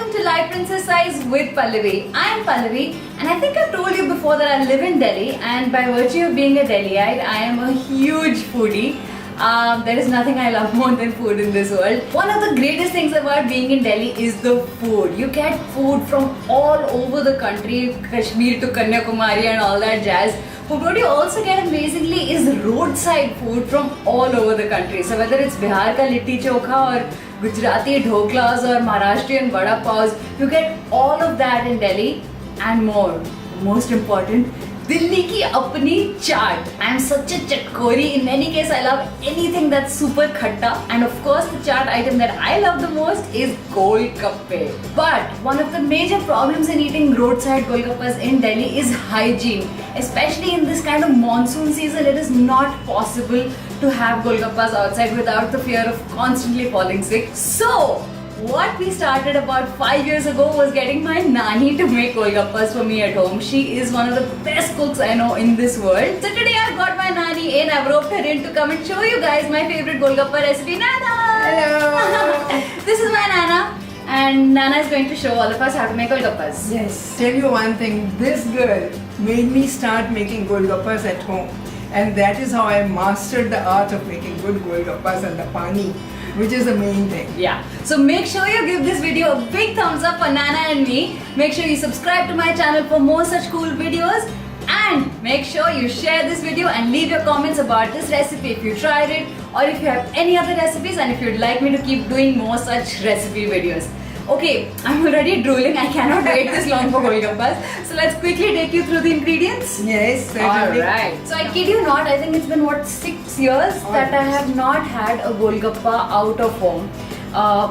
welcome to Life Princess Size with Pallavi. I am Pallavi and I think I've told you before that I live in Delhi, and by virtue of being a Delhiite, I am a huge foodie. There is nothing I love more than food in this world. One of the greatest things about being in Delhi is the food. You get food from all over the country, Kashmir to Kanyakumari and all that jazz. But what you also get amazingly is roadside food from all over the country. So whether it's Bihar ka litti chokha or Gujarati dhoklas or Maharashtrian vada paws, you get all of that in Delhi and more. Most important, Delhi ki apni chaat. I am such a chatkori. In any case, I love anything that's super khatta. And of course, the chaat item that I love the most is Gol Gappe. But one of the major problems in eating roadside Gol Gappas in Delhi is hygiene. Especially in this kind of monsoon season, it is not possible to have Gol Gappas outside without the fear of constantly falling sick. So, what we started about 5 years ago was getting my Nani to make Gol Gappas for me at home. She is one of the best cooks I know in this world. So today I've got my Nani in. I've roped her in to come and show you guys my favorite Gol Gappa recipe, Nanna! Hello! This is my Nanna, and Nanna is going to show all of us how to make Gol Gappas. Yes, tell you one thing, this girl made me start making Gol Gappas at home, and that is how I mastered the art of making good Gol Gappas and the Paani, which is the main thing. Yeah, so make sure you give this video a big thumbs up for Nanna and me. Make sure you subscribe to my channel for more such cool videos, and make sure you share this video and leave your comments about this recipe if you tried it, or if you have any other recipes and if you'd like me to keep doing more such recipe videos. Okay, I'm already drooling. I cannot wait this long for Gol Gappas. So let's quickly take you through the ingredients. Yes, certainly. Alright. So I kid you not, I think it's been 6 years that I have not had a Gol Gappa out of home.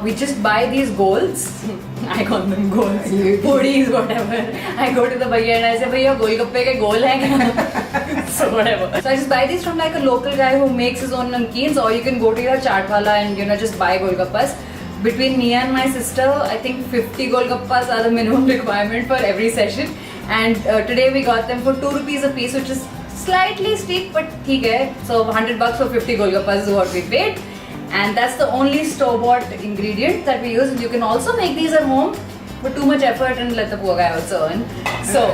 We just buy these goals. I call them goals. Pudis, whatever. I go to the bhaiya and I say, bhaiya, Gol Gappe ke goal hai kya? So whatever. So I just buy these from like a local guy who makes his own namkeens, or you can go to your chaat wala and just buy Gol Gappas. Between me and my sister, I think 50 Gol Gappas are the minimum requirement for every session. And today we got them for 2 rupees a piece, which is slightly steep, but theek hai. So 100 bucks for 50 Gol Gappas is what we paid. And that's the only store-bought ingredient that we use. You can also make these at home, but too much effort and let the poor guy also earn. So,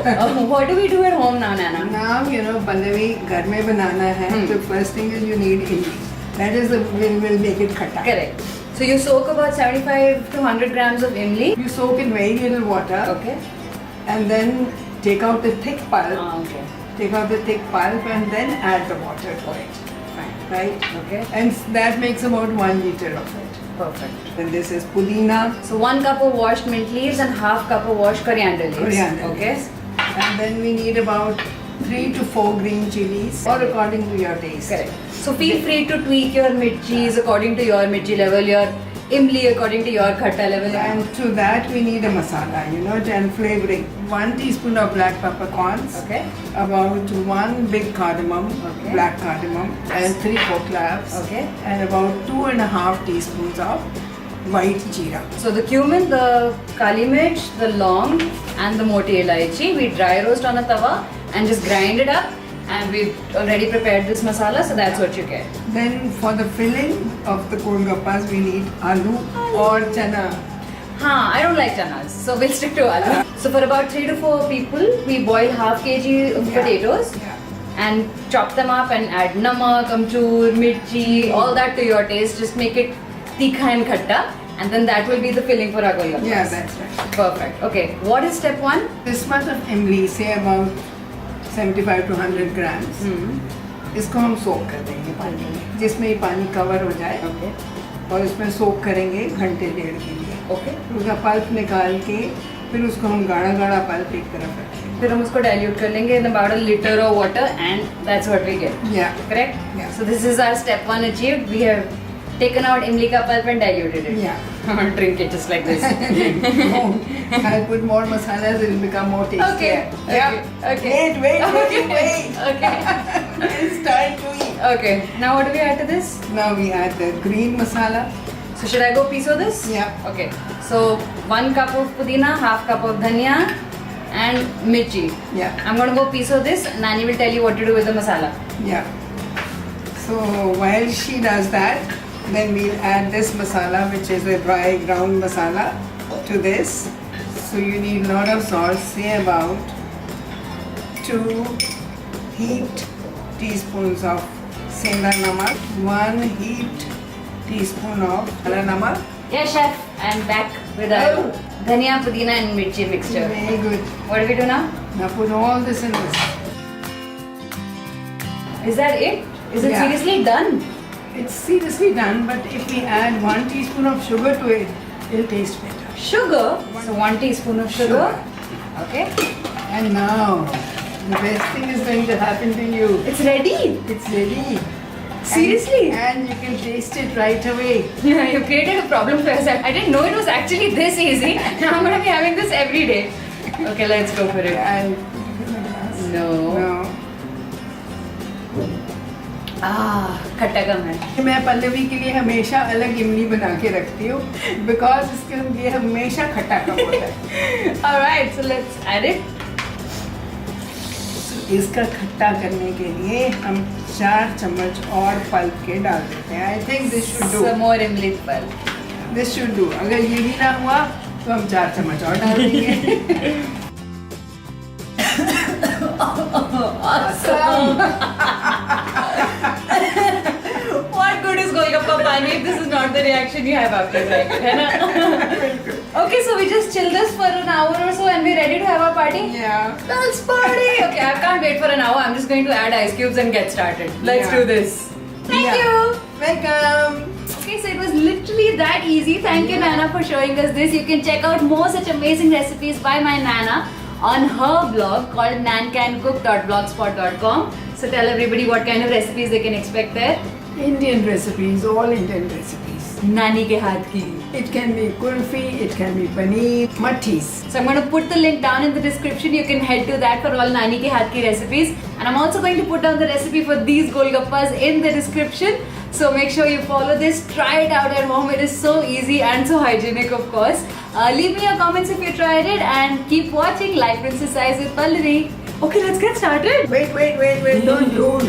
what do we do at home now, Nanna? Now, Pallavi, ghar mein banana hai. The first thing is you need Imly. That is the will make it khatta. Correct. So you soak about 75 to 100 grams of Imly. You soak in very little water. Okay. And then take out the thick pulp. Okay. Take out the thick pulp and then add the water to it. Right? Okay. And that makes about 1 liter of it. Perfect. Then this is Pudina. So 1 cup of washed mint leaves and half cup of washed coriander leaves. Coriander. Okay. Leaves. And then we need about 3 to 4 green chilies, or according to your taste. Correct. So feel free to tweak your mirchis according to your mirchi level, your Imly according to your khatta level. And to that we need a masala, and flavoring. 1 teaspoon of black peppercorns. Okay. About 1 big cardamom, Okay. black cardamom, and 3-4 cloves. Okay. And about 2.5 teaspoons of white jeera. So the cumin, the kali mirch, the Laung and the Moti Elaichi, we dry roast on a tawa and just grind it up. And we've already prepared this masala, so that's what you get. Then for the filling of the Gol Gappas we need aloo or chana. I don't like chanas, so we'll stick to aloo. So for about 3 to 4 people, we boil half kg of potatoes and chop them up and add Namak, Amchoor, Mirchi, all that to your taste. Just make it tikha and khatta, and then that will be the filling for our Gol Gappas. Yeah, that's right. Perfect. Okay, what is step 1? This much of imli, say about 75 to 100 grams. इसको हम सोक कर देंगे पानी में, जिसमें ये पानी cover हो जाए. Okay. और इसमें सोक करेंगे घंटे 1.5 के लिए. Okay. उसका पल्प निकाल के फिर उसको हम गाढ़ा गाढ़ा पल्प एक तरफ रखेंगे. फिर हम उसको dilute कर लेंगे in about a liter of water, and that's what we get. Yeah. Correct? Yeah. So this is our step 1 achieved. We have taken out Imly ka pulp and diluted it. Yeah. I'm gonna drink it just like this. No, I'll put more masalas, it will become more tasty. Okay. Yeah. Okay. Wait. Okay. It's time to eat. Okay. Now what do we add to this? Now we add the green masala. So should I go piso this? Yeah. Okay. So 1 cup of pudina, half cup of dhania, and mirchi. Yeah. I'm gonna go piso this. Nani will tell you what to do with the masala. Yeah. So while she does that, then we'll add this masala, which is a dry ground masala. to this. So you need a lot of salt, say about 2 heaped teaspoons of Sendha Namak, 1 heaped teaspoon of Namak. Yeah, chef, I'm back with our Dhania, Pudina and Mirchi mixture. Very good. What do we do now? Now put all this in this. Is that it? Is it Yeah. seriously done? It's seriously done, but if we add 1 teaspoon of sugar to it, it'll taste better. Sugar? So 1 teaspoon of sugar. Okay. And now, the best thing is going to happen to you. It's ready. It's ready. Seriously? And you can taste it right away. Yeah, you created a problem for yourself. I didn't know it was actually this easy. Now I'm going to be having this every day. Okay, let's go for it. And No. खट्टा कम है. मैं पल्लवी के लिए हमेशा अलग इमली बना के रखती हूँ बिकॉज इसके लिए हमेशा खट्टा कम होता है. Alright, so let's add it. इसका खट्टा करने के लिए हम 4 चम्मच और पल्प के डाल देते हैं. I think this should do. Some more imli pulp. This should do. अगर ये भी ना हुआ तो हम 4 चम्मच और डाल देंगे. Awesome. What good is Gol Gappe Paani if this is not the reaction you have after trying it, है ना? Okay, so we just chill this for an hour or so and we're ready to have our party? Yeah. Let's party! Okay, I can't wait for an hour. I'm just going to add ice cubes and get started. Let's Yeah. do this. Thank Yeah. you! Welcome. Okay, so it was literally that easy. Thank you, Nanna, for showing us this. You can check out more such amazing recipes by my Nanna on her blog called nancancook.blogspot.com. So tell everybody what kind of recipes they can expect there. Indian recipes, all Indian recipes. Nani ke haath ki. It can be kulfi, it can be paneer, mattis. So I'm going to put the link down in the description. You can head to that for all Nani ke haath ki recipes. And I'm also going to put down the recipe for these golgappas in the description. So make sure you follow this. Try it out at home. It is so easy and so hygienic, of course. Leave me your comments if you tried it and keep watching Life Princess Eyes with Pallavi. Okay, let's get started. Wait, don't roll.